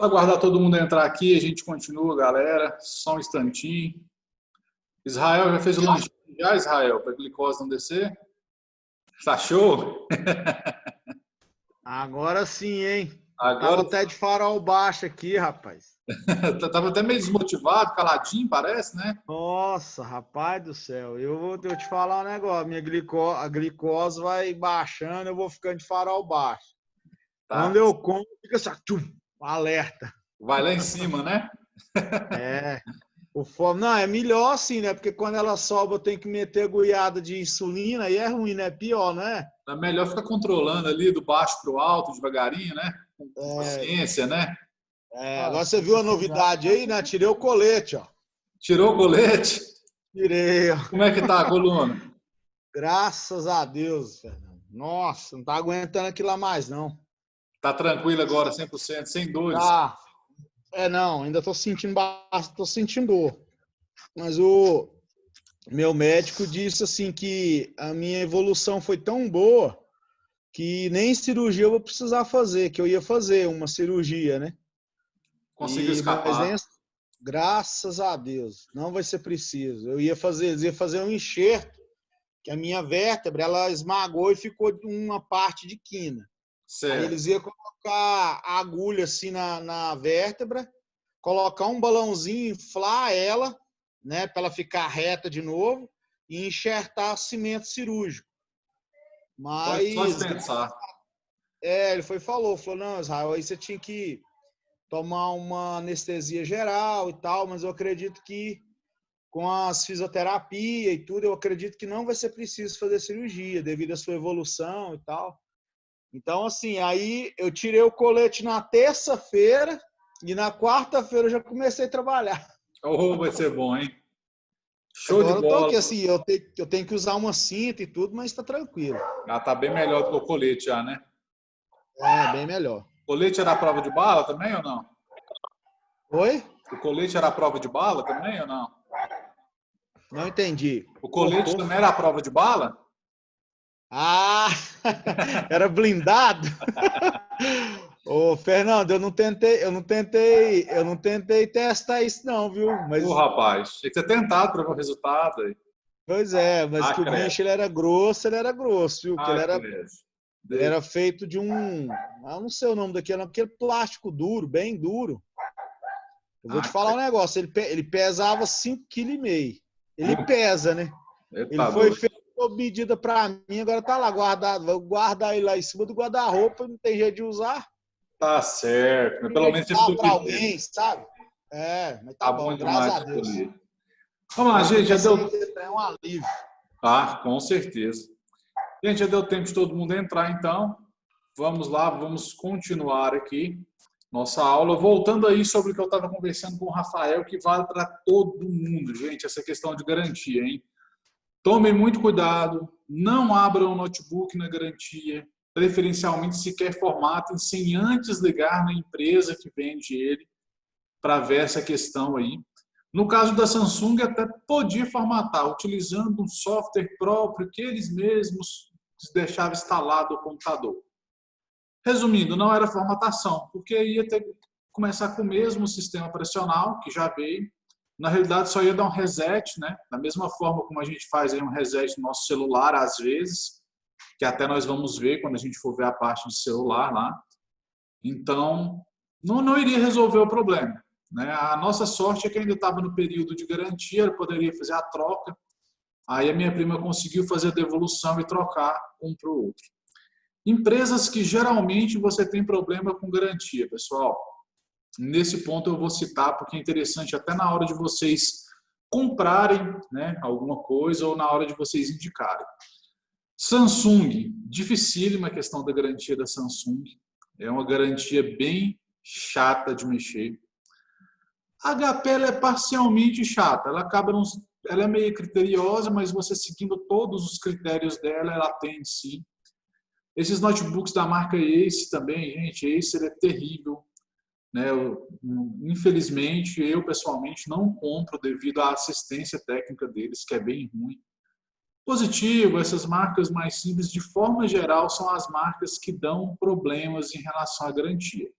Aguardar todo mundo entrar aqui, a gente continua, galera. Só um instantinho. Israel já fez o lanchinho já, Israel, para a glicose não descer? Tá show? Agora sim, hein? Agora Tava até de farol baixo aqui, rapaz. tava até meio desmotivado, caladinho, parece, né? Nossa, rapaz do céu. Eu vou te falar um negócio. A glicose vai baixando, eu vou ficando de farol baixo. Tá. Quando eu como, fica assim, tchum, alerta. Vai lá em cima, né? É. Não, é melhor assim, né? Porque quando ela sobe, eu tenho que meter goiada de insulina e é ruim, né? Pior, né? É melhor ficar controlando ali do baixo para o alto, devagarinho, né? Com paciência, né? Agora você viu a novidade aí, né? Tirei o colete, ó. Tirou o colete? Tirei, ó. Como é que tá a coluna? Graças a Deus, Fernando. Nossa, não tá aguentando aquilo lá mais, não. Tá tranquilo agora, 100%, sem dores? Tá. Não, ainda tô sentindo dor. Mas o meu médico disse assim que a minha evolução foi tão boa que nem cirurgia eu vou precisar fazer, que eu ia fazer uma cirurgia, né? Conseguiu Mas nem, escapar. graças a Deus, não vai ser preciso. Eles iam fazer um enxerto, que a minha vértebra, ela esmagou e ficou uma parte de quina. Aí Certo. eles iam colocar a agulha assim na vértebra, colocar um balãozinho, inflar ela, né, para ela ficar reta de novo e enxertar cimento cirúrgico. Só Mas dispensar. ele falou, não, Israel, aí você tinha que tomar uma anestesia geral e tal, mas eu acredito que com as fisioterapia e tudo, eu acredito que não vai ser preciso fazer cirurgia devido à sua evolução e tal. Então, assim, aí eu tirei o colete na terça-feira e na quarta-feira eu já comecei a trabalhar. Oh, vai ser bom, hein? Show de Agora eu tô bola. aqui, assim, eu tenho que usar uma cinta e tudo, mas tá tranquilo. Ah, tá bem melhor do que o colete já, né? Bem melhor. O colete era a prova de bala também ou não? Oi? O colete era a prova de bala também ou não? Não entendi. O colete Cortou? também era a prova de bala? Ah, era blindado? Ô, Fernando, eu não tentei testar isso não, viu? Ô, Mas, rapaz, tinha que ter tentado para ver o resultado aí. pois é, mas Ah, que o credo. bicho ele era grosso, viu? Que Ah, credo. ele era feito de eu não sei o nome daquele, aquele plástico duro, bem duro. Eu vou te Ah, falar um credo. negócio, ele pesava 5,5 kg. Ele pesa, né? Ele Ele tá foi doido. feito sob medida para mim, agora tá lá guardado. Vou guardar ele lá em cima do guarda-roupa, não tem jeito de usar. Tá certo. Mas Tem pelo jeito de menos você dar ficou para com ele. alguém, sabe? Mas Tá tá bom bom, graças demais a de Deus. escolher. Vamos lá, Agora gente. Já começando a deu. ter é um alívio. Ah, com certeza. Gente, já deu tempo de todo mundo entrar, então. Vamos lá, vamos continuar aqui nossa aula. Voltando aí sobre o que eu estava conversando com o Rafael, que vale para todo mundo, gente, essa questão de garantia, hein? Tomem muito cuidado, não abram o notebook na garantia, preferencialmente sequer formatem sem antes ligar na empresa que vende ele para ver essa questão aí. No caso da Samsung, até podia formatar, utilizando um software próprio que eles mesmos deixavam instalado no computador. Resumindo, não era formatação, porque ia ter que começar com o mesmo sistema operacional que já veio. Na realidade, só ia dar um reset, né? Da mesma forma como a gente faz aí um reset no nosso celular, às vezes, que até nós vamos ver quando a gente for ver a parte de celular lá. Então, não iria resolver o problema, né? A nossa sorte é que ainda estava no período de garantia, eu poderia fazer a troca. Aí a minha prima conseguiu fazer a devolução e trocar um para o outro. Empresas que geralmente você tem problema com garantia, pessoal. Nesse ponto eu vou citar porque é interessante até na hora de vocês comprarem, né, alguma coisa ou na hora de vocês indicarem. Samsung, dificílima a questão da garantia da Samsung. É uma garantia bem chata de mexer. A HP ela é parcialmente chata, ela é meio criteriosa, mas você seguindo todos os critérios dela, ela atende sim. Esses notebooks da marca Ace também, gente, Acer é terrível, né? Infelizmente, eu pessoalmente não compro devido à assistência técnica deles, que é bem ruim. Positivo, essas marcas mais simples, de forma geral, são as marcas que dão problemas em relação à garantia.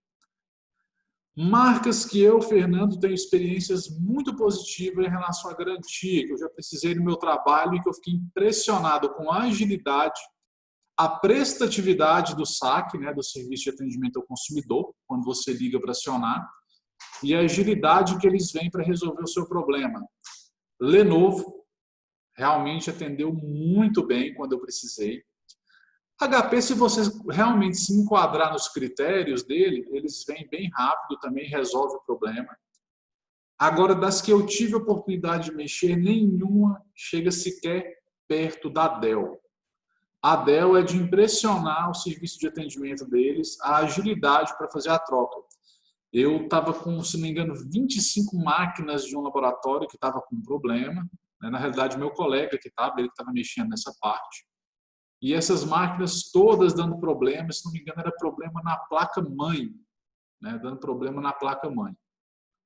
Marcas que eu, Fernando, tenho experiências muito positivas em relação à garantia, que eu já precisei no meu trabalho e que eu fiquei impressionado com a agilidade, a prestatividade do saque, né, do serviço de atendimento ao consumidor, quando você liga para acionar, e a agilidade que eles vêm para resolver o seu problema. Lenovo realmente atendeu muito bem quando eu precisei. HP, se você realmente se enquadrar nos critérios dele, eles vêm bem rápido, também resolve o problema. Agora, das que eu tive a oportunidade de mexer, nenhuma chega sequer perto da Dell. A Dell é de impressionar o serviço de atendimento deles, a agilidade para fazer a troca. Eu estava com, se não me engano, 25 máquinas de um laboratório que estava com problema. Na realidade, meu colega que estava, ele que estava mexendo nessa parte. E essas máquinas todas dando problema, se não me engano, era problema na placa-mãe, né? Dando problema na placa-mãe.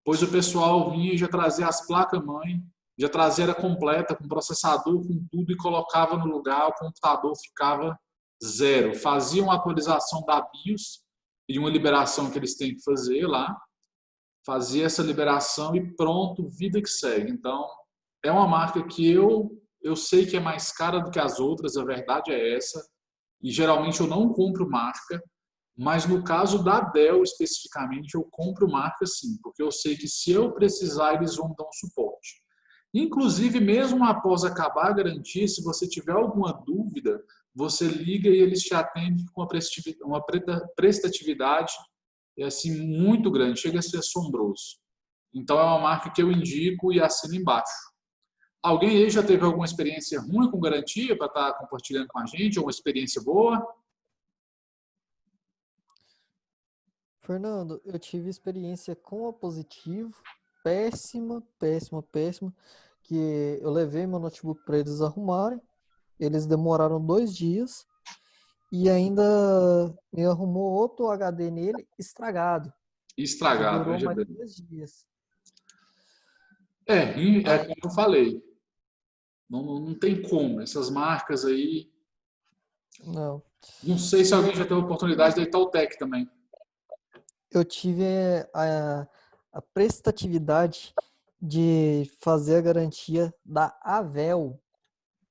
Pois o pessoal vinha e já trazia as placas-mãe, já trazia era completa, com processador, com tudo, e colocava no lugar, o computador ficava zero. Fazia uma atualização da BIOS e uma liberação que eles têm que fazer lá, fazia essa liberação e pronto, vida que segue. Então, é uma marca que eu sei que é mais cara do que as outras, a verdade é essa, e geralmente eu não compro marca, mas no caso da Dell especificamente eu compro marca sim, porque eu sei que se eu precisar eles vão dar um suporte. Inclusive, mesmo após acabar a garantia, se você tiver alguma dúvida, você liga e eles te atendem com uma prestatividade assim, muito grande, chega a ser assombroso. Então é uma marca que eu indico e assino embaixo. Alguém aí já teve alguma experiência ruim com garantia para estar compartilhando com a gente? Ou uma experiência boa? Fernando, eu tive experiência com a Positivo, péssima, péssima, péssima, que eu levei meu notebook para eles arrumarem, eles demoraram 2 dias e ainda me arrumou outro HD nele estragado, que Estragado, durou veja mais bem. 2 dias. É Aí, como eu falei, não tem como. Essas marcas aí, não. não sei se alguém já teve a oportunidade da Itautec também. Eu tive a prestatividade de fazer a garantia da Avel.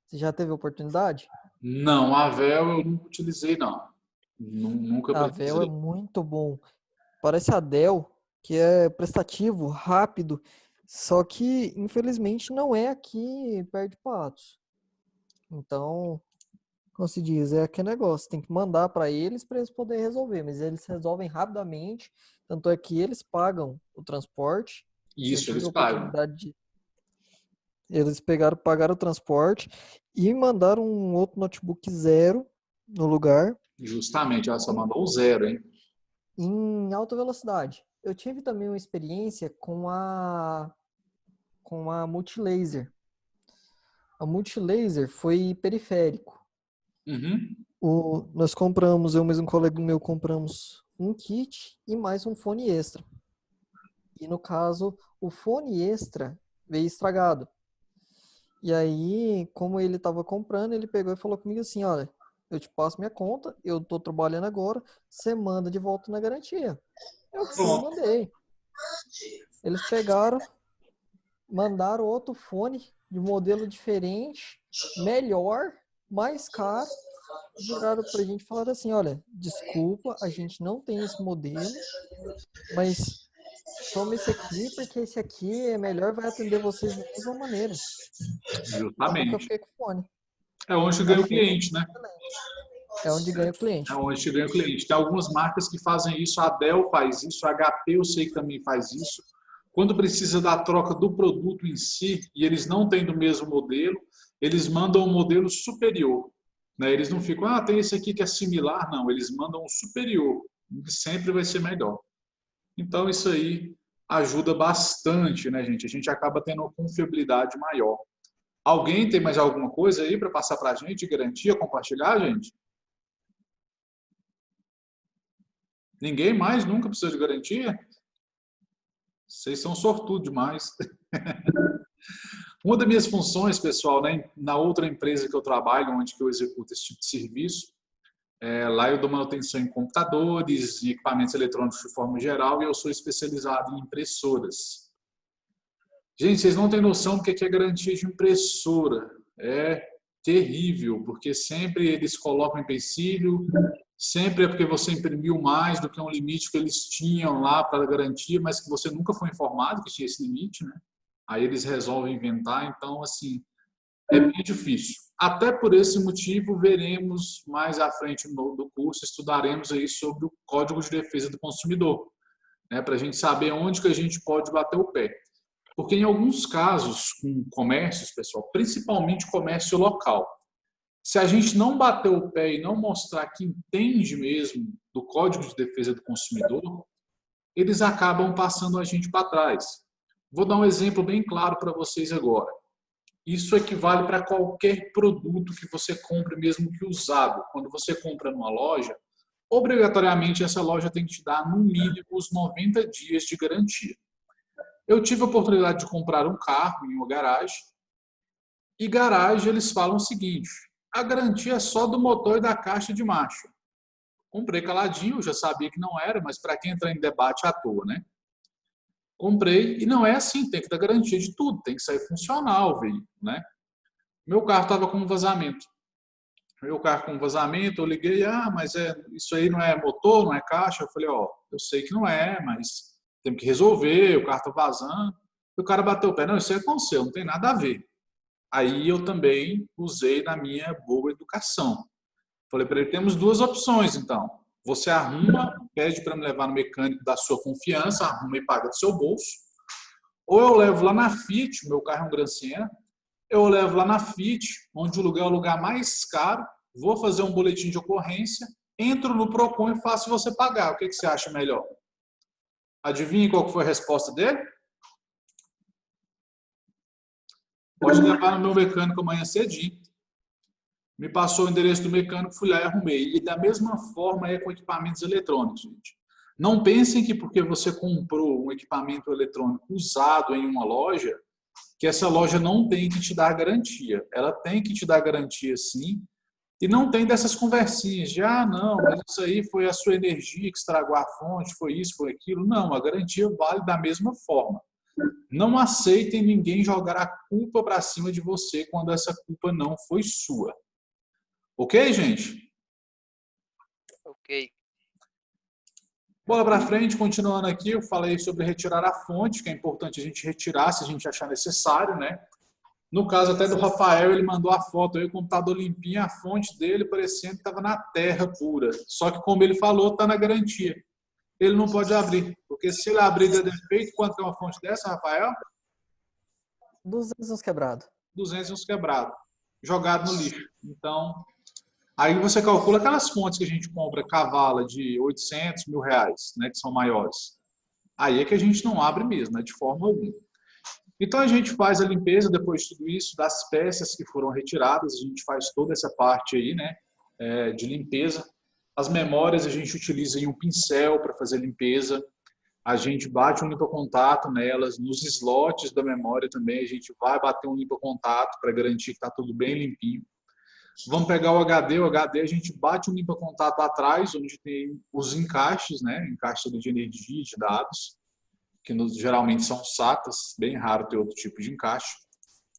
Você já teve a oportunidade? Não, a Vel eu nunca utilizei, não. Nunca A Vel é precisei. muito bom. Parece a Dell, que é prestativo, rápido, só que infelizmente não é aqui perto de Patos. Então, como se diz, é aquele negócio, tem que mandar para eles poderem resolver, mas eles resolvem rapidamente, tanto é que eles pagam o transporte. Eu Isso, tive eles a pagam. oportunidade de eles pagaram o transporte e mandaram um outro notebook zero no lugar Justamente, ela só mandou o zero, hein? em alta velocidade. Eu tive também uma experiência com a Multilaser. A Multilaser foi periférico. Uhum. Nós compramos, eu mesmo um colega meu compramos um kit e mais um fone extra. E no caso, o fone extra veio estragado. E aí, como ele estava comprando, ele pegou e falou comigo assim, olha, eu te passo minha conta, eu estou trabalhando agora, você manda de volta na garantia. Eu fui e Pronto. mandei. Eles pegaram, mandaram outro fone de modelo diferente, melhor, mais caro, viraram pra gente e falaram assim, olha, desculpa, a gente não tem esse modelo, mas toma esse aqui, porque esse aqui é melhor, vai atender vocês da mesma maneira. Acabou que eu Justamente. fiquei com o fone. É onde ganha o Achei cliente, né? excelente. É onde ganha o É cliente. onde ganha o cliente. Tem algumas marcas que fazem isso, a Dell faz isso, a HP eu sei que também faz isso. Quando precisa da troca do produto em si e eles não têm do mesmo modelo, eles mandam um modelo superior. Né? Eles não ficam, tem esse aqui que é similar. Não, eles mandam um superior, que sempre vai ser melhor. Então, isso aí ajuda bastante, né, gente? A gente acaba tendo uma confiabilidade maior. Alguém tem mais alguma coisa aí para passar para a gente, garantia, compartilhar, gente? Ninguém mais nunca precisa de garantia? Vocês são sortudos demais. Uma das minhas funções, pessoal, né, na outra empresa que eu trabalho, onde que eu executo esse tipo de serviço, Lá eu dou manutenção em computadores e equipamentos eletrônicos de forma geral e eu sou especializado em impressoras. Gente, vocês não têm noção do que é garantia de impressora. É terrível, porque sempre eles colocam empecilho, sempre é porque você imprimiu mais do que um limite que eles tinham lá para garantia, mas que você nunca foi informado que tinha esse limite, né? Aí eles resolvem inventar, então, assim, é bem difícil. Até por esse motivo, veremos mais à frente do curso, estudaremos aí sobre o Código de Defesa do Consumidor, né? Para a gente saber onde que a gente pode bater o pé. Porque em alguns casos, com comércios, pessoal, principalmente comércio local, se a gente não bater o pé e não mostrar que entende mesmo do Código de Defesa do Consumidor, eles acabam passando a gente para trás. Vou dar um exemplo bem claro para vocês agora. Isso equivale para qualquer produto que você compre, mesmo que usado. Quando você compra numa loja, obrigatoriamente essa loja tem que te dar, no mínimo, os 90 dias de garantia. Eu tive a oportunidade de comprar um carro em uma garagem, e garagem eles falam o seguinte: a garantia é só do motor e da caixa de marcha. Comprei caladinho, já sabia que não era, mas para quem entra em debate à toa, né? Comprei, e não é assim, tem que dar garantia de tudo, tem que sair funcional o veículo, né? Meu carro estava com um vazamento. Meu carro com um vazamento, eu liguei, mas isso aí não é motor, não é caixa? Eu falei, eu sei que não é, mas temos que resolver, o carro está vazando. E o cara bateu o pé, não, isso aí é com você, não tem nada a ver. Aí eu também usei na minha boa educação. Falei para ele, temos duas opções, então. Você arruma, pede para me levar no mecânico da sua confiança, arruma e paga do seu bolso. Ou eu levo lá na Fiat, meu carro é um Gran Siena, eu levo lá na Fiat, onde o lugar é o lugar mais caro, vou fazer um boletim de ocorrência, entro no Procon e faço você pagar. O que você acha melhor? Adivinhe qual foi a resposta dele? Pode levar no meu mecânico amanhã cedinho. Me passou o endereço do mecânico, fui lá e arrumei. E da mesma forma é com equipamentos eletrônicos, gente. Não pensem que porque você comprou um equipamento eletrônico usado em uma loja, que essa loja não tem que te dar garantia. Ela tem que te dar garantia, sim. E não tem dessas conversinhas de, não, mas isso aí foi a sua energia que estragou a fonte, foi isso, foi aquilo. Não, a garantia vale da mesma forma. Não aceitem ninguém jogar a culpa para cima de você quando essa culpa não foi sua. Ok, gente? Ok. Bola para frente, continuando aqui, eu falei sobre retirar a fonte, que é importante a gente retirar se a gente achar necessário, né? No caso até do Rafael, ele mandou a foto aí, o computador limpinho, a fonte dele parecendo que estava na terra pura. Só que, como ele falou, está na garantia. Ele não pode abrir, porque se ele abrir de defeito, quanto é uma fonte dessa, Rafael? 200 uns quebrados. 200 uns quebrados, jogado no lixo. Então, aí você calcula aquelas fontes que a gente compra cavala de 800, R$1.000, né, que são maiores. Aí é que a gente não abre mesmo, né, de forma alguma. Então a gente faz a limpeza depois de tudo isso, das peças que foram retiradas, a gente faz toda essa parte aí, né, de limpeza. As memórias a gente utiliza em um pincel para fazer limpeza. A gente bate um limpa-contato nelas, nos slots da memória também a gente vai bater um limpa-contato para garantir que está tudo bem limpinho. Vamos pegar o HD a gente bate um limpa-contato atrás, onde tem os encaixes, né? Encaixe de energia, de dados, que geralmente são SATAs, bem raro ter outro tipo de encaixe.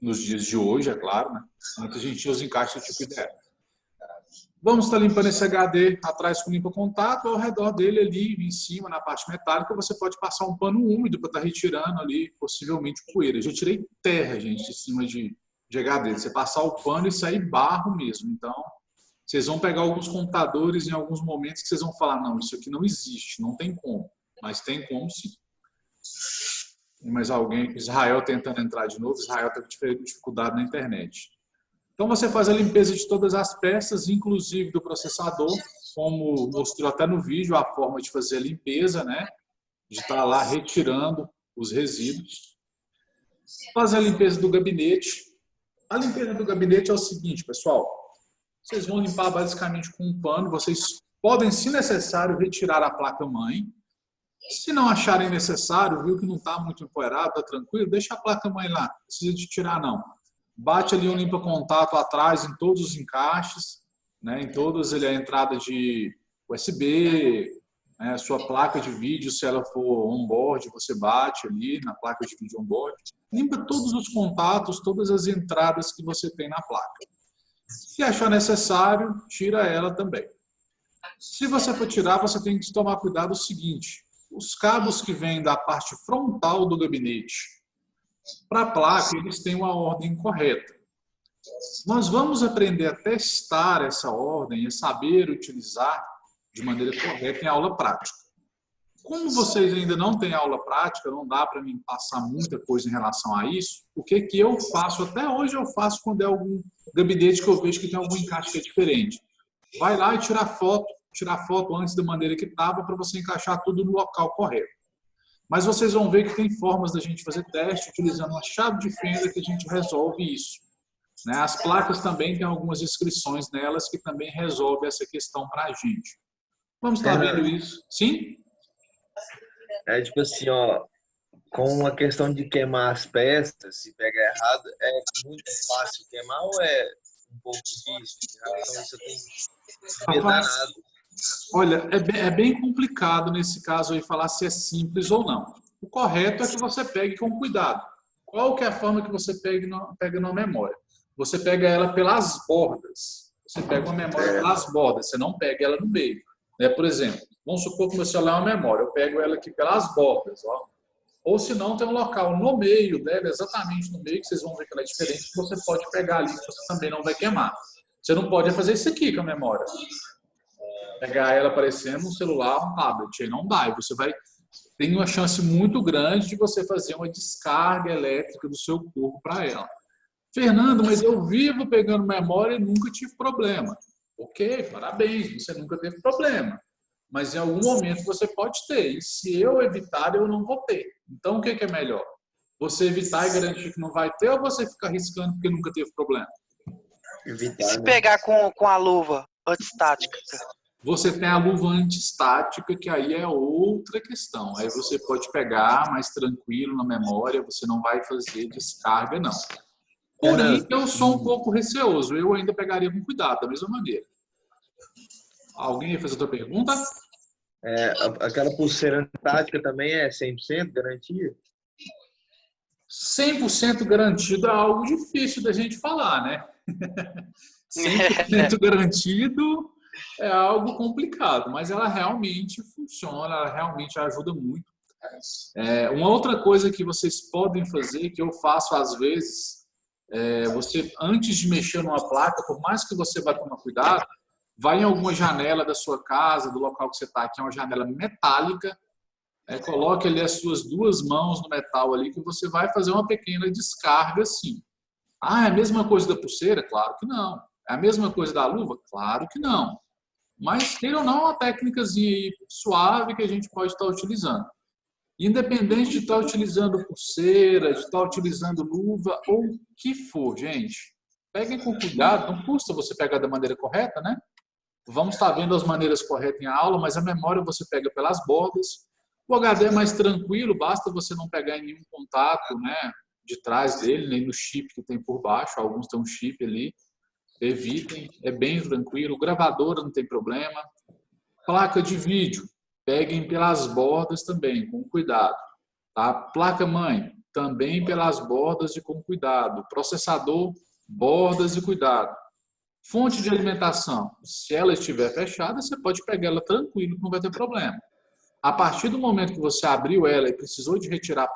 Nos dias de hoje, é claro, né? Muita gente usa encaixe do tipo IDE. Vamos estar limpando esse HD atrás com limpa-contato, ao redor dele ali, em cima, na parte metálica, você pode passar um pano úmido para estar retirando ali, possivelmente, poeira. Eu já tirei terra, gente, de cima de HD. Você passar o pano e sair barro mesmo. Então, vocês vão pegar alguns computadores em alguns momentos que vocês vão falar, não, isso aqui não existe, não tem como. Mas tem como sim. Mas alguém, Israel tentando entrar de novo, Israel está com dificuldade na internet. Então, você faz a limpeza de todas as peças, inclusive do processador, como mostrou até no vídeo, a forma de fazer a limpeza, né? De estar lá retirando os resíduos. Faz a limpeza do gabinete. A limpeza do gabinete é o seguinte, pessoal. Vocês vão limpar basicamente com um pano. Vocês podem, se necessário, retirar a placa-mãe. Se não acharem necessário, viu que não está muito empoeirado, está tranquilo, deixa a placa-mãe lá. Não precisa de tirar, não. Bate ali um limpa-contato atrás em todos os encaixes. né? Em todas ele é entrada de USB, né? Sua placa de vídeo, se ela for on-board, você bate ali na placa de vídeo on-board. Limpa todos os contatos, todas as entradas que você tem na placa. Se achar necessário, tira ela também. Se você for tirar, você tem que tomar cuidado o seguinte: os cabos que vêm da parte frontal do gabinete para a placa, eles têm uma ordem correta. Nós vamos aprender a testar essa ordem e saber utilizar de maneira correta em aula prática. Como vocês ainda não têm aula prática, não dá para mim passar muita coisa em relação a isso, o que que eu faço, até hoje eu faço quando é algum gabinete que eu vejo que tem algum encaixe que é diferente. Vai lá e tirar foto antes da maneira que estava para você encaixar tudo no local correto. Mas vocês vão ver que tem formas da gente fazer teste utilizando uma chave de fenda que a gente resolve isso. Né? As placas também têm algumas inscrições nelas que também resolve essa questão para a gente. Vamos estar vendo isso? Sim? É tipo assim, ó, com a questão de queimar as peças, se pegar errado, é muito fácil queimar ou é um pouco difícil? Então você tem que vedar nada. Olha, é bem complicado nesse caso aí falar se é simples ou não. O correto é que você pegue com cuidado. Qual que é a forma que você pega na memória? Você pega ela pelas bordas. Você pega uma memória pelas bordas, você não pega ela no meio. Né? Por exemplo, vamos supor que meu celular é uma memória, eu pego ela aqui pelas bordas. Ó. Ou se não, tem um local no meio dela, exatamente no meio, que vocês vão ver que ela é diferente, que você pode pegar ali, que você também não vai queimar. Você não pode fazer isso aqui com a memória. Pegar ela parecendo um celular, um tablet, aí não dá. E você tem uma chance muito grande de você fazer uma descarga elétrica do seu corpo para ela. Fernando, mas eu vivo pegando memória e nunca tive problema. Ok, parabéns, você nunca teve problema. Mas em algum momento você pode ter. E se eu evitar, eu não vou ter. Então o que é melhor? Você evitar e garantir que não vai ter ou você ficar arriscando porque nunca teve problema? Evitar, Se né? pegar com a luva antistática? Você tem a luva antistática, que aí é outra questão. Aí você pode pegar mais tranquilo na memória, você não vai fazer descarga, não. Porém, eu sou um pouco receoso. Eu ainda pegaria com cuidado, da mesma maneira. Alguém ia fazer outra pergunta? Aquela pulseira antistática também é 100% garantia? 100% garantido é algo difícil da gente falar, né? 100% garantido é algo complicado, mas ela realmente funciona, ela realmente ajuda muito. Uma outra coisa que vocês podem fazer, que eu faço às vezes, você, antes de mexer numa placa, por mais que você vá tomar cuidado, vai em alguma janela da sua casa, do local que você está, que é uma janela metálica, coloque ali as suas duas mãos no metal ali, que você vai fazer uma pequena descarga assim. Ah, é a mesma coisa da pulseira? Claro que não. É a mesma coisa da luva? Claro que não. Mas, queira ou não, é uma técnicazinha suave que a gente pode estar utilizando. Independente de estar utilizando pulseira, de estar utilizando luva ou o que for, gente, peguem com cuidado, não custa você pegar da maneira correta, né? Vamos estar vendo as maneiras corretas em aula, mas a memória você pega pelas bordas. O HD é mais tranquilo, basta você não pegar em nenhum contato, né, de trás dele, nem no chip que tem por baixo, alguns têm um chip ali. Evitem, é bem tranquilo. Gravadora não tem problema. Placa de vídeo, peguem pelas bordas também, com cuidado. Tá? Placa-mãe, também pelas bordas e com cuidado. Processador, bordas e cuidado. Fonte de alimentação, se ela estiver fechada, você pode pegar ela tranquilo, não vai ter problema. A partir do momento que você abriu ela e precisou de retirar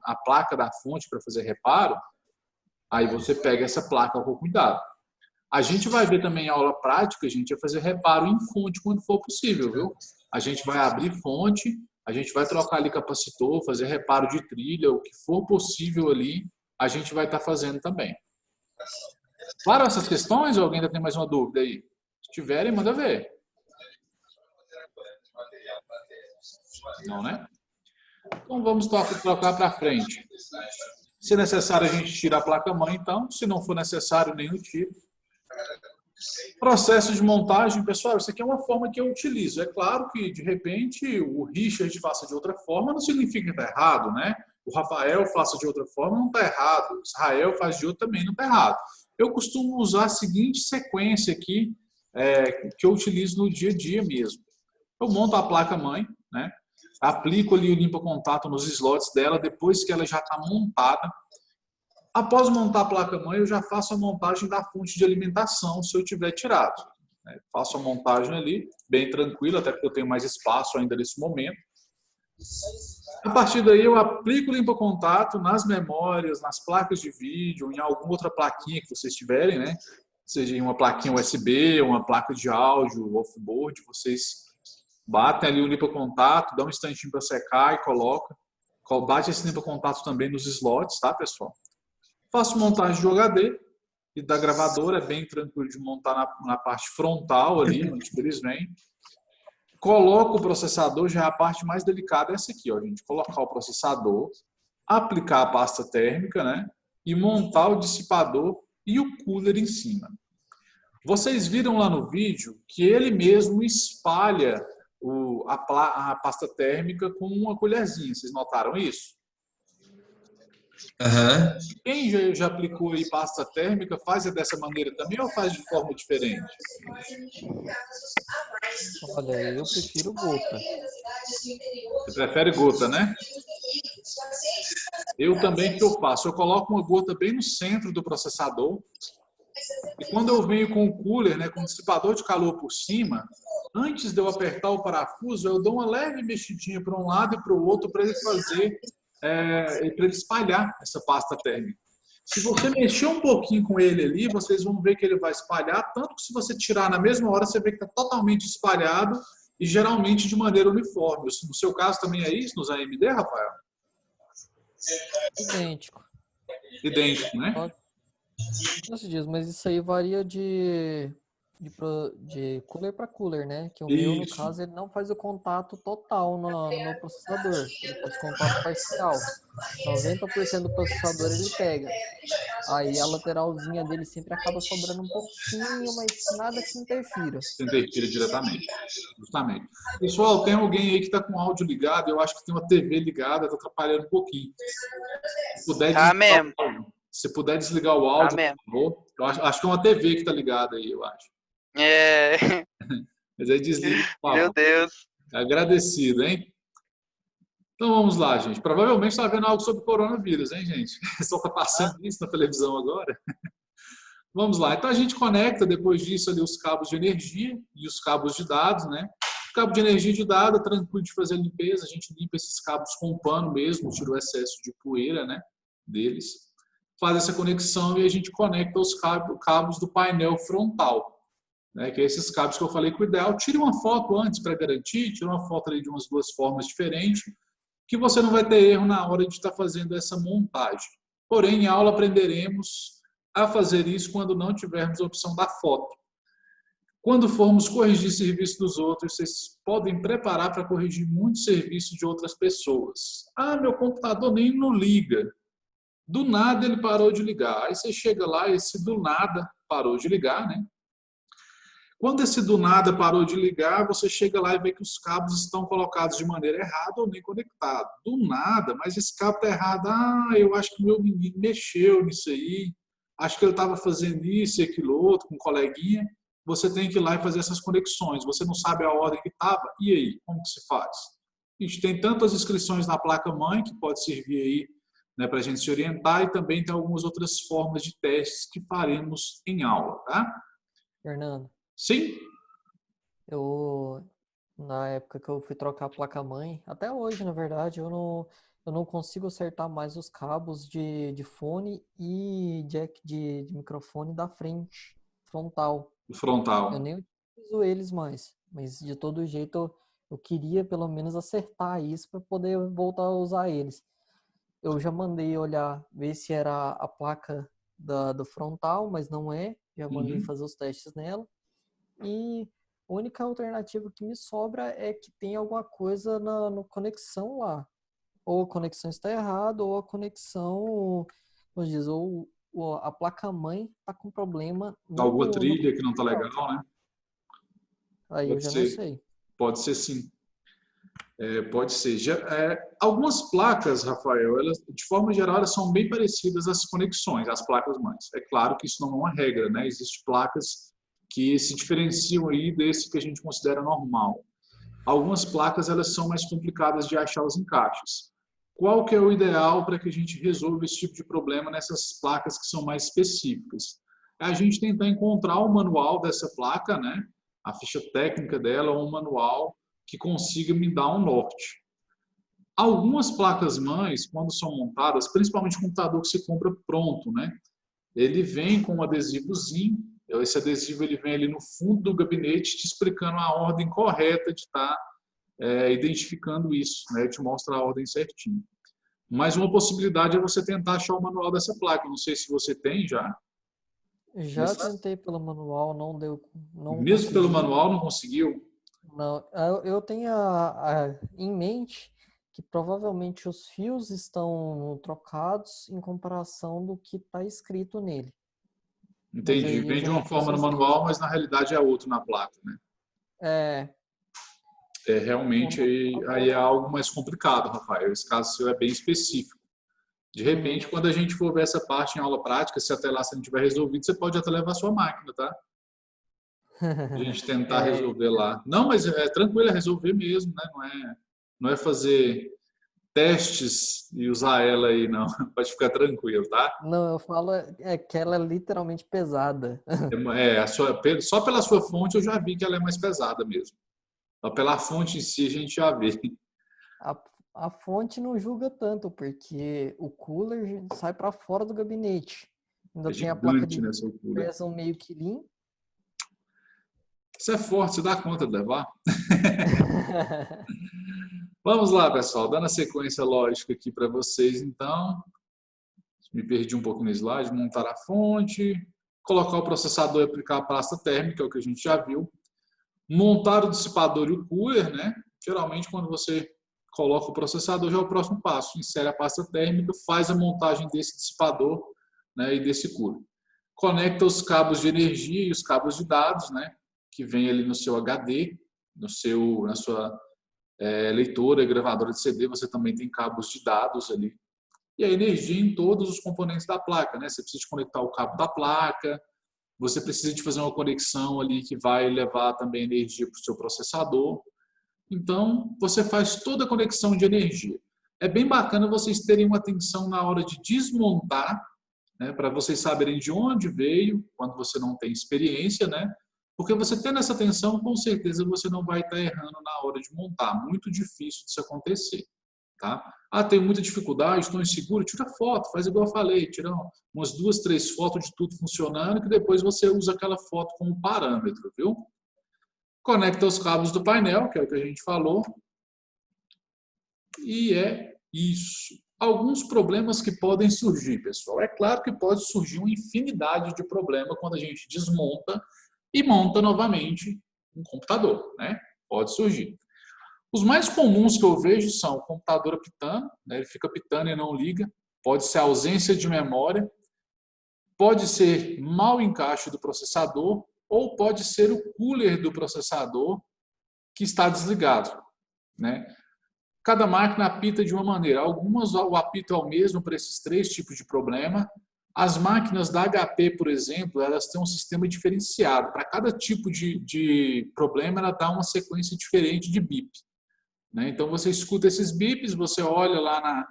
a placa da fonte para fazer reparo, aí você pega essa placa com cuidado. A gente vai ver também em aula prática, a gente vai fazer reparo em fonte quando for possível, viu? A gente vai abrir fonte, a gente vai trocar ali capacitor, fazer reparo de trilha, o que for possível ali, a gente vai estar fazendo também. Claro essas questões ou alguém ainda tem mais uma dúvida aí? Se tiverem, manda ver. Não, né? Então vamos trocar para frente. Se necessário, a gente tira a placa-mãe, então. Se não for necessário, nem o tiro. Processo de montagem, pessoal, isso aqui é uma forma que eu utilizo. É claro que, de repente, o Richard faça de outra forma, não significa que está errado, né? O Rafael faça de outra forma, não está errado. O Israel faz de outra, também não está errado. Eu costumo usar a seguinte sequência aqui que eu utilizo no dia a dia mesmo. Eu monto a placa-mãe, né? Aplico ali o limpa-contato nos slots dela depois que ela já está montada. Após montar a placa-mãe, eu já faço a montagem da fonte de alimentação, se eu tiver tirado. Faço a montagem ali, bem tranquilo, até porque eu tenho mais espaço ainda nesse momento. A partir daí, eu aplico o limpa-contato nas memórias, nas placas de vídeo, em alguma outra plaquinha que vocês tiverem, né? Seja em uma plaquinha USB, uma placa de áudio, offboard, vocês batem ali o limpa-contato, dá um instantinho para secar e coloca. Bate esse limpa-contato também nos slots, tá, pessoal? Faço montagem de HD e da gravadora, é bem tranquilo de montar na parte frontal ali, onde eles vêm. Coloco o processador, já é a parte mais delicada, essa aqui, ó, gente. Colocar o processador, aplicar a pasta térmica, né? E montar o dissipador e o cooler em cima. Vocês viram lá no vídeo que ele mesmo espalha a pasta térmica com uma colherzinha. Vocês notaram isso? Aham. Quem já aplicou aí pasta térmica faz dessa maneira também ou faz de forma diferente? Olha, eu prefiro gota. Você prefere gota, né? Eu também, o que eu faço? Eu coloco uma gota bem no centro do processador e quando eu venho com o cooler, né, com o dissipador de calor por cima, antes de eu apertar o parafuso, eu dou uma leve mexidinha para um lado e para o outro para ele fazer, para ele espalhar essa pasta térmica. Se você mexer um pouquinho com ele ali, vocês vão ver que ele vai espalhar, tanto que se você tirar na mesma hora, você vê que está totalmente espalhado e geralmente de maneira uniforme. No seu caso também é isso, nos AMD, Rafael? Idêntico. Idêntico, né? Não se diz, mas isso aí varia de cooler para cooler, né? Que o meu, no Isso. caso, ele não faz o contato total no processador. Ele faz contato parcial. 90% do processador ele pega. Aí a lateralzinha dele sempre acaba sobrando um pouquinho, mas nada que interfira. Interfira diretamente. Justamente. Pessoal, tem alguém aí que está com o áudio ligado, eu acho que tem uma TV ligada, está atrapalhando um pouquinho. Se puder mesmo. Se puder desligar o áudio, por favor. Eu acho que é uma TV que está ligada aí, eu acho. Mas aí desliga. Meu Deus. Agradecido, hein? Então vamos lá, gente. Provavelmente está vendo algo sobre coronavírus, hein, gente? Só está passando isso na televisão agora. Vamos lá. Então a gente conecta depois disso ali os cabos de energia e os cabos de dados, né? O cabo de energia de dados é tranquilo de fazer a limpeza. A gente limpa esses cabos com pano mesmo, tira o excesso de poeira, né, deles. Faz essa conexão e a gente conecta os cabos do painel frontal, né, que é esses cabos que eu falei que o ideal, tire uma foto antes para garantir, tire uma foto ali de umas duas formas diferentes, que você não vai ter erro na hora de estar fazendo essa montagem. Porém, em aula aprenderemos a fazer isso quando não tivermos a opção da foto. Quando formos corrigir serviço dos outros, vocês podem preparar para corrigir muitos serviços de outras pessoas. Ah, meu computador nem não liga. Do nada ele parou de ligar. Aí você chega lá e esse do nada parou de ligar, né? Quando esse do nada parou de ligar, você chega lá e vê que os cabos estão colocados de maneira errada ou nem conectados. Do nada, mas esse cabo está errado. Ah, eu acho que meu menino mexeu nisso aí. Acho que ele estava fazendo isso e aquilo outro com um coleguinha. Você tem que ir lá e fazer essas conexões. Você não sabe a ordem que estava. E aí, como que se faz? A gente tem tantas inscrições na placa-mãe que pode servir aí, né, para a gente se orientar, e também tem algumas outras formas de testes que faremos em aula, tá? Fernando. Sim? Na época que eu fui trocar a placa-mãe, até hoje, na verdade, eu não consigo acertar mais os cabos de fone e jack de microfone da frente, frontal. Frontal. Eu nem utilizo eles mais, mas de todo jeito eu queria pelo menos acertar isso para poder voltar a usar eles. Eu já mandei olhar, ver se era a placa do frontal, mas não é. Já mandei fazer os testes nela. E a única alternativa que me sobra é que tem alguma coisa na conexão lá. Ou a conexão está errada, ou a conexão, como diz, ou a placa-mãe está com problema. Alguma trilha que não está legal, né? Aí pode eu já ser. não sei. Pode ser sim. Pode ser. Algumas placas, Rafael, elas, de forma geral, elas são bem parecidas às conexões, às placas-mães. É claro que isso não é uma regra, né? Existem placas que se diferenciam aí desse que a gente considera normal. Algumas placas elas são mais complicadas de achar os encaixes. Qual que é o ideal para que a gente resolva esse tipo de problema nessas placas que são mais específicas? É a gente tentar encontrar o manual dessa placa, né? A ficha técnica dela ou um manual que consiga me dar um norte. Algumas placas-mães, quando são montadas, principalmente computador que se compra pronto, né? Ele vem com um adesivozinho, esse adesivo ele vem ali no fundo do gabinete te explicando a ordem correta de estar identificando isso, né? Te mostra a ordem certinho. Mas uma possibilidade é você tentar achar o manual dessa placa. Não sei se você tem já. Já tentei pelo manual, não deu. Não Mesmo consegui. pelo manual não conseguiu? Não, eu tenho em mente que provavelmente os fios estão trocados em comparação do que está escrito nele. Entendi. Vem de uma forma no manual, mas na realidade é outro na placa, né? Realmente aí é algo mais complicado, Rafael. Esse caso seu é bem específico. De repente, quando a gente for ver essa parte em aula prática, se até lá você não tiver resolvido, você pode até levar a sua máquina, tá? A gente tentar resolver lá. Não, mas é tranquilo, é resolver mesmo, né? Não é fazer testes e usar ela aí, não. Pode ficar tranquilo, tá? Não, eu falo que ela é literalmente pesada. Só pela sua fonte eu já vi que ela é mais pesada mesmo. Só pela fonte em si a gente já vê. A fonte não julga tanto, porque o cooler sai para fora do gabinete. Ainda tem a placa de pesa meio quilinho. Isso é forte, você dá conta de levar? Vamos lá, pessoal. Dando a sequência lógica aqui para vocês, então. Me perdi um pouco no slide. Montar a fonte. Colocar o processador e aplicar a pasta térmica, é o que a gente já viu. Montar o dissipador e o cooler, né? Geralmente, quando você coloca o processador, já é o próximo passo. Insere a pasta térmica, faz a montagem desse dissipador, né, e desse cooler. Conecta os cabos de energia e os cabos de dados, né, que vem ali no seu HD, na sua leitora e gravadora de CD, você também tem cabos de dados ali. E a energia em todos os componentes da placa, né? Você precisa de conectar o cabo da placa, você precisa de fazer uma conexão ali que vai levar também energia para o seu processador. Então, você faz toda a conexão de energia. É bem bacana vocês terem uma atenção na hora de desmontar, né, para vocês saberem de onde veio, quando você não tem experiência, né? Porque você tendo essa atenção, com certeza você não vai estar errando na hora de montar. Muito difícil disso acontecer, tá? Tenho muita dificuldade, estou inseguro, tira foto, faz igual eu falei, tira umas 2, 3 fotos de tudo funcionando, que depois você usa aquela foto como parâmetro, viu? Conecta os cabos do painel, que é o que a gente falou. E é isso. Alguns problemas que podem surgir, pessoal. É claro que pode surgir uma infinidade de problemas quando a gente desmonta e monta novamente um computador, né? Pode surgir. Os mais comuns que eu vejo são o computador apitando, né? Ele fica apitando e não liga. Pode ser ausência de memória. Pode ser mau encaixe do processador. Ou pode ser o cooler do processador que está desligado, né? Cada máquina apita de uma maneira. Algumas o apito é o mesmo para esses 3 tipos de problema. As máquinas da HP, por exemplo, elas têm um sistema diferenciado. Para cada tipo de problema, ela dá uma sequência diferente de bip, né? Então, você escuta esses bips, você olha lá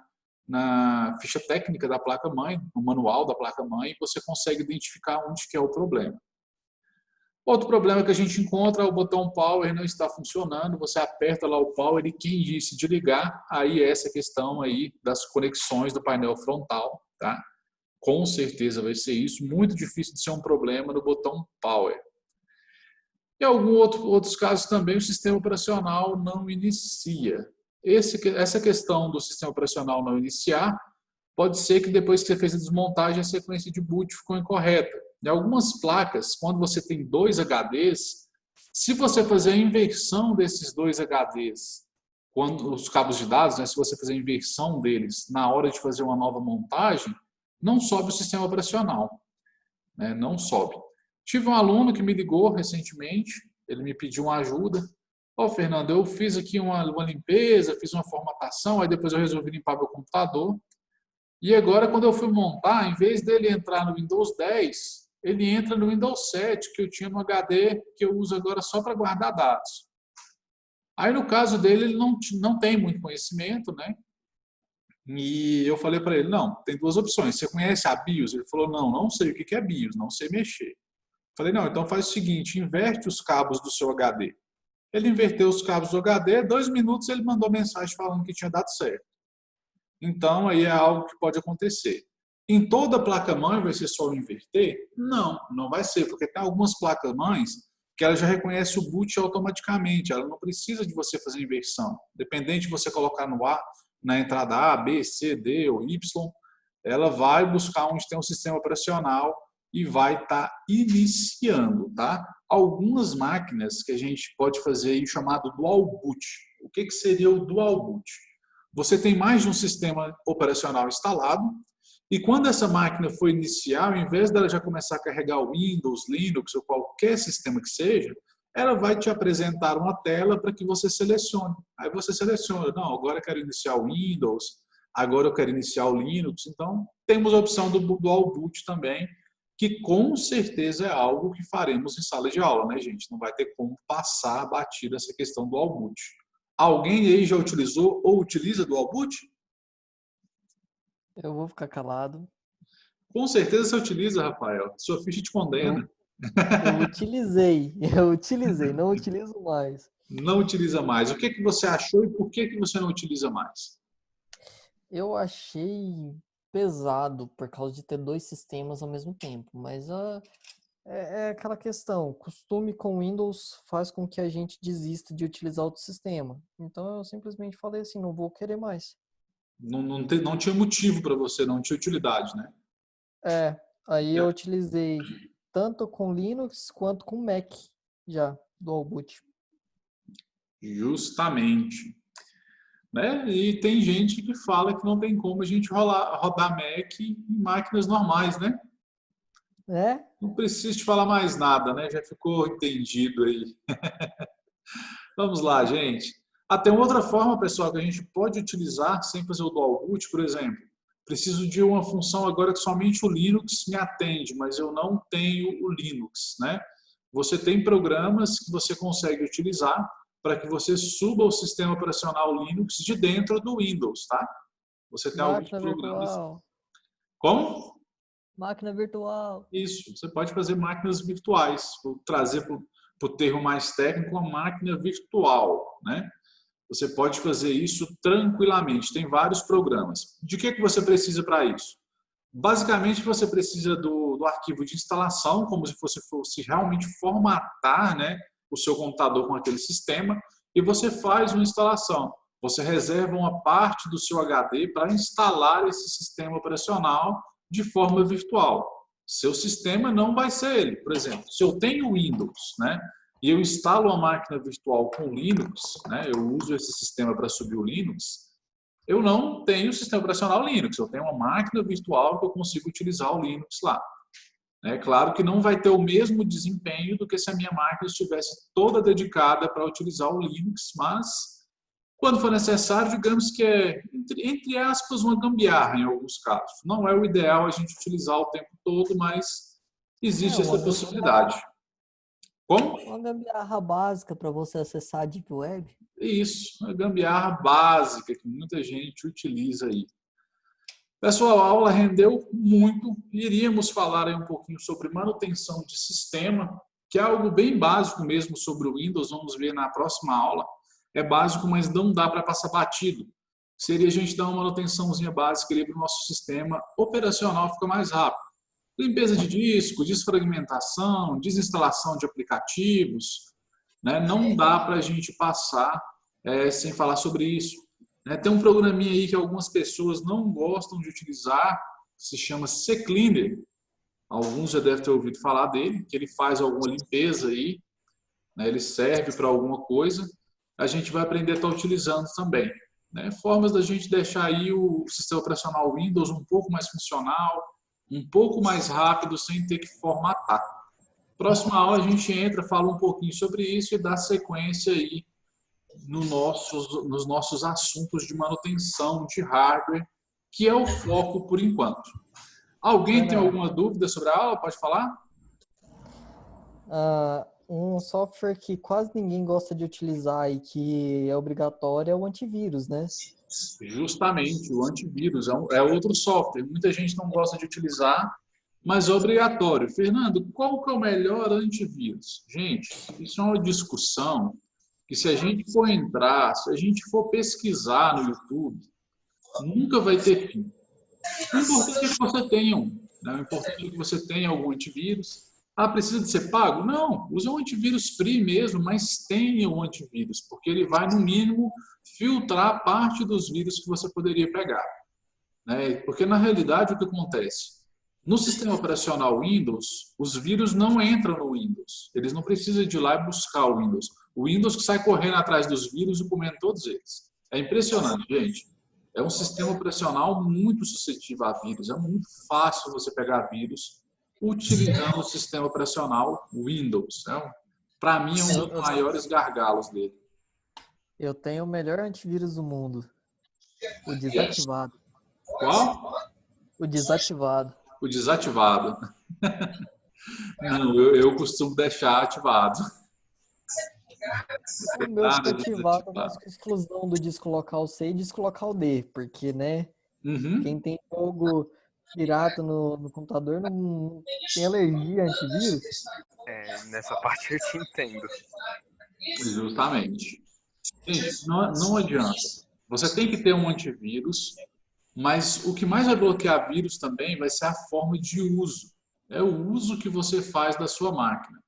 na ficha técnica da placa-mãe, no manual da placa-mãe, e você consegue identificar onde que é o problema. Outro problema que a gente encontra é o botão Power não está funcionando, você aperta lá o Power e quem disse de ligar, aí é essa questão aí das conexões do painel frontal, tá? Com certeza vai ser isso, muito difícil de ser um problema no botão Power. E outros casos também o sistema operacional não inicia. Essa questão do sistema operacional não iniciar, pode ser que depois que você fez a desmontagem, a sequência de boot ficou incorreta. Em algumas placas, quando você tem 2 HDs, se você fazer a inversão desses 2 HDs, quando os cabos de dados, né, se você fazer a inversão deles na hora de fazer uma nova montagem, não sobe o sistema operacional, né, não sobe. Tive um aluno que me ligou recentemente, ele me pediu uma ajuda. Fernando, eu fiz aqui uma limpeza, fiz uma formatação, aí depois eu resolvi limpar meu computador. E agora, quando eu fui montar, em vez dele entrar no Windows 10, ele entra no Windows 7, que eu tinha no HD, que eu uso agora só para guardar dados. Aí, no caso dele, ele não tem muito conhecimento, né? E eu falei para ele, não, tem duas opções. Você conhece a BIOS? Ele falou, não sei o que é BIOS, não sei mexer. Falei, não, então faz o seguinte, inverte os cabos do seu HD. Ele inverteu os cabos do HD, 2 minutos ele mandou mensagem falando que tinha dado certo. Então, aí é algo que pode acontecer. Em toda placa-mãe vai ser só inverter? Não vai ser, porque tem algumas placas-mães que ela já reconhece o boot automaticamente, ela não precisa de você fazer inversão. Dependente de você colocar no A, na entrada A, B, C, D ou Y, ela vai buscar onde tem um sistema operacional e vai estar iniciando, tá? Algumas máquinas que a gente pode fazer aí chamado dual boot. O que seria o dual boot? Você tem mais de um sistema operacional instalado e quando essa máquina for iniciar, ao invés dela já começar a carregar o Windows, Linux ou qualquer sistema que seja, ela vai te apresentar uma tela para que você selecione. Aí você seleciona, não, agora eu quero iniciar o Windows, agora eu quero iniciar o Linux. Então, temos a opção do dual boot também, que com certeza é algo que faremos em sala de aula, né, gente? Não vai ter como passar batida essa questão do dual boot. Alguém aí já utilizou ou utiliza dual boot? Eu vou ficar calado. Com certeza você utiliza, Rafael. Sua ficha te condena. Eu utilizei, não utilizo mais. Não utiliza mais. O que você achou e por que você não utiliza mais? Eu achei pesado por causa de ter 2 sistemas ao mesmo tempo, mas é aquela questão, costume com Windows faz com que a gente desista de utilizar outro sistema. Então eu simplesmente falei assim, não vou querer mais. Não tinha motivo para você, não tinha utilidade, né? Aí eu utilizei tanto com Linux quanto com Mac já, dual boot. Justamente. Né? E tem gente que fala que não tem como a gente rodar Mac em máquinas normais, né? Não preciso te falar mais nada, né? Já ficou entendido aí. Vamos lá, gente. Tem outra forma, pessoal, que a gente pode utilizar sem fazer o dual boot, por exemplo. Preciso de uma função agora que somente o Linux me atende, mas eu não tenho o Linux, né? Você tem programas que você consegue utilizar para que você suba o sistema operacional Linux de dentro do Windows, tá? Você tem alguns programas. Virtual. Como? Máquina virtual. Isso, você pode fazer máquinas virtuais. Vou trazer para o termo mais técnico, uma máquina virtual, né? Você pode fazer isso tranquilamente. Tem vários programas. De que você precisa para isso? Basicamente, você precisa do arquivo de instalação, como se fosse realmente formatar, né, o seu computador com aquele sistema, e você faz uma instalação. Você reserva uma parte do seu HD para instalar esse sistema operacional de forma virtual. Seu sistema não vai ser ele. Por exemplo, se eu tenho Windows, né, e eu instalo uma máquina virtual com Linux, né, eu uso esse sistema para subir o Linux, eu não tenho o sistema operacional Linux, eu tenho uma máquina virtual que eu consigo utilizar o Linux lá. É claro que não vai ter o mesmo desempenho do que se a minha máquina estivesse toda dedicada para utilizar o Linux, mas quando for necessário, digamos que é, entre aspas, uma gambiarra em alguns casos. Não é o ideal a gente utilizar o tempo todo, mas existe essa possibilidade. Como? Uma gambiarra básica para você acessar a Deep Web. Isso, uma gambiarra básica que muita gente utiliza aí. Pessoal, a aula rendeu muito. Iríamos falar aí um pouquinho sobre manutenção de sistema, que é algo bem básico mesmo sobre o Windows. Vamos ver na próxima aula. É básico, mas não dá para passar batido. Seria a gente dar uma manutençãozinha básica ali para o nosso sistema operacional ficar mais rápido. Limpeza de disco, desfragmentação, desinstalação de aplicativos, né? Não dá para a gente passar sem falar sobre isso. Tem um programinha aí que algumas pessoas não gostam de utilizar, que se chama CCleaner. Alguns já devem ter ouvido falar dele, que ele faz alguma limpeza aí, né? Ele serve para alguma coisa. A gente vai aprender a estar utilizando também. Formas da gente deixar aí o sistema operacional Windows um pouco mais funcional, um pouco mais rápido, sem ter que formatar. Próxima aula a gente entra, fala um pouquinho sobre isso e dá sequência aí nos nossos assuntos de manutenção de hardware, que é o foco por enquanto. Alguém tem alguma dúvida sobre a aula? Pode falar? Um software que quase ninguém gosta de utilizar e que é obrigatório é o antivírus, né? Justamente, o antivírus é outro software. Muita gente não gosta de utilizar, mas é obrigatório. Fernando, qual que é o melhor antivírus? Gente, isso é uma discussão que se a gente for entrar, se a gente for pesquisar no YouTube, nunca vai ter fim. O importante é que você tenha um. Né? O importante é que você tenha algum antivírus. Ah, precisa de ser pago? Não, use um antivírus free mesmo, mas tenha um antivírus, porque ele vai, no mínimo, filtrar parte dos vírus que você poderia pegar. Né? Porque, na realidade, o que acontece? No sistema operacional Windows, os vírus não entram no Windows. Eles não precisam de ir lá e buscar o Windows. O Windows que sai correndo atrás dos vírus e comendo todos eles. É impressionante, gente. É um sistema operacional muito suscetível a vírus. É muito fácil você pegar vírus utilizando o sistema operacional Windows. Para mim, é um dos maiores gargalos dele. Eu tenho o melhor antivírus do mundo. O desativado. Qual? O desativado. O desativado. Não, eu costumo deixar ativado. O meu fica ativado, mas com exclusão do disco local C e disco local D, porque, né, quem tem jogo pirata no computador não tem alergia a antivírus. Nessa parte eu te entendo. Justamente. Gente, não adianta. Você tem que ter um antivírus, mas o que mais vai bloquear vírus também vai ser a forma de uso. É o uso que você faz da sua máquina.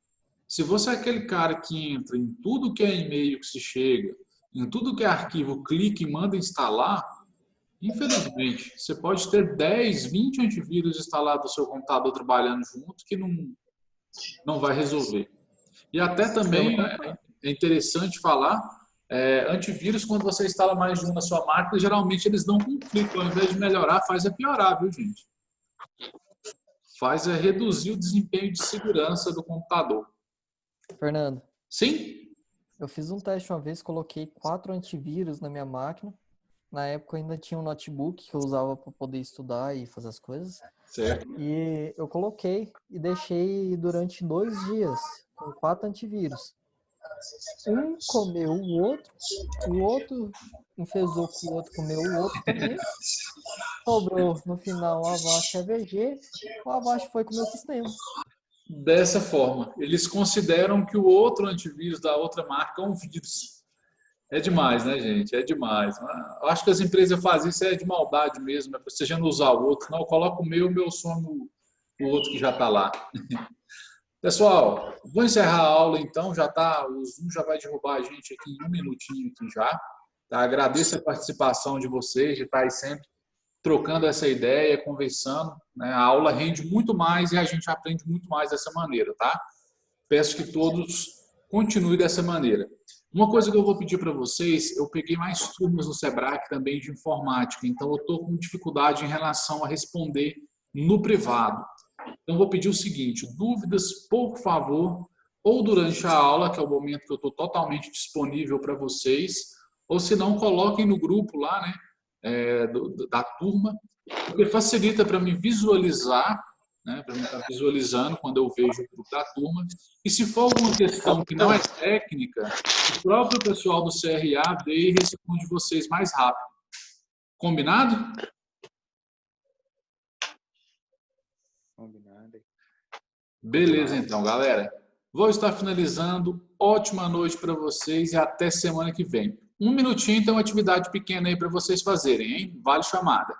Se você é aquele cara que entra em tudo que é e-mail que se chega, em tudo que é arquivo, clica e manda instalar, infelizmente, você pode ter 10, 20 antivírus instalados no seu computador trabalhando junto que não vai resolver. E até também é interessante falar, antivírus, quando você instala mais de um na sua máquina, geralmente eles dão conflito. Ao invés de melhorar, faz piorar, viu, gente? Faz reduzir o desempenho de segurança do computador. Fernando. Sim? Eu fiz um teste uma vez, coloquei 4 antivírus na minha máquina. Na época eu ainda tinha um notebook que eu usava para poder estudar e fazer as coisas. Certo. E eu coloquei e deixei durante 2 dias com 4 antivírus. Um comeu o outro enfesou com o outro, comeu o outro também. Sobrou no final o Avast AVG, o Avast foi com o meu sistema. Dessa forma, eles consideram que o outro antivírus da outra marca é um vírus. É demais, né, gente? É demais. Eu acho que as empresas fazem isso de maldade mesmo, para você já não usar o outro. Não, eu coloco o meu some o outro que já está lá. Pessoal, vou encerrar a aula então, já tá, o Zoom já vai derrubar a gente aqui em 1 minutinho aqui já. Tá? Agradeço a participação de vocês, de estar aí sempre trocando essa ideia, conversando. Né? A aula rende muito mais e a gente aprende muito mais dessa maneira, tá? Peço que todos continuem dessa maneira. Uma coisa que eu vou pedir para vocês, eu peguei mais turmas no Sebrae também de informática, então eu estou com dificuldade em relação a responder no privado. Então, vou pedir o seguinte, dúvidas, por favor, ou durante a aula, que é o momento que eu estou totalmente disponível para vocês, ou se não, coloquem no grupo lá, né, da turma, porque facilita para mim visualizar, né, para mim estar visualizando quando eu vejo o grupo da turma. E se for alguma questão que não é técnica, o próprio pessoal do CRA vê e responde vocês mais rápido. Combinado? Combinado. Beleza, então, galera. Vou estar finalizando. Ótima noite para vocês e até semana que vem. 1 minutinho, então, atividade pequena aí para vocês fazerem, hein? Vale chamada.